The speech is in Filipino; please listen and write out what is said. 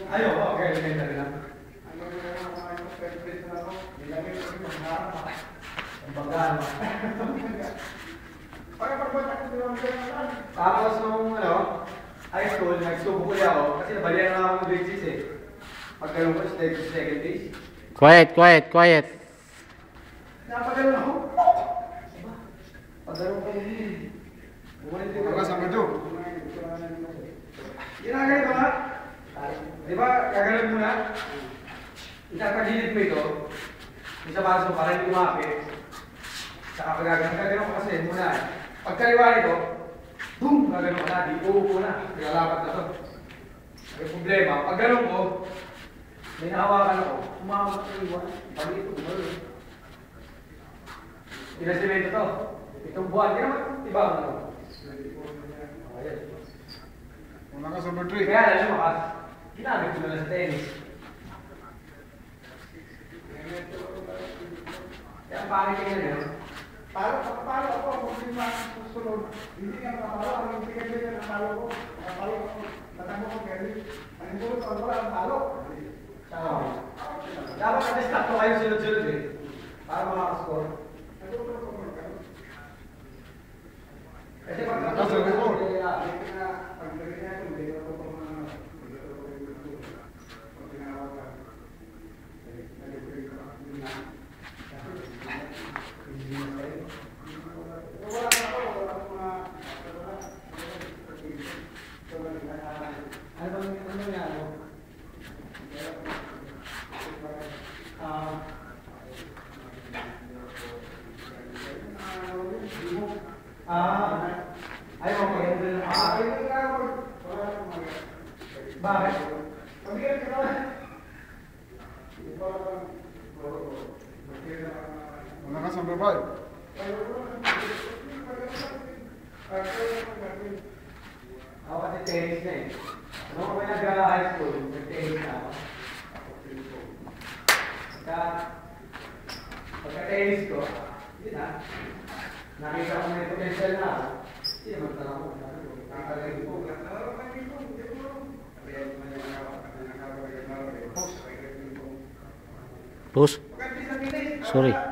Ayaw, okay, elementary lang. Tapos nung high school, nagsubo ko ako kasi nabalian na ako ng grade 6 eh. Pagkalong ko, second days. Quiet. Napagano'n ako. Pagkalong ko yun. Bumalik din ako. Sama to. Ginagalit ko ha? Di ba, gagalan mo na? Itapagilid mo ito. Isa paso para hindi umapit. Saka gaganon ko kasi muna eh. Pagkaliwa nito, boom! Gaganon ka na, di uupo na. Nagalapat na to. May problema, pag ganon ko, may nahawakan ako, sumama sa iwan. Pag ito, gumalo. Pinasimento to. Itong buwan, di naman, iba ako na to. Ayan. Una ka sa number 3. Kaya alam mo, ginamit ko na lang sa tennis. Kaya ang pangit yung yan, Palo ako, kung hindi masusunod. Hindi nga nakapalo, ang hindi ka ganyan ang palo ko. Nakapalo ako, natango ko kaya ang hindi ko wala ang palo. dapat kasi tatlo kayo sunod-sunod eh. Para makakascore. Kasi pag Nakasunod ko. Ayaw ko yung bakit? Una ka sa number 5. Ako kasi tennis na eh. Nung ako nag-high school, nag-tennis na ako. Pagka-tennis ko, yun na. Nakita ko may potential na ako. Hindi naman talaga ako. Kakalagin po. Pause. Sorry.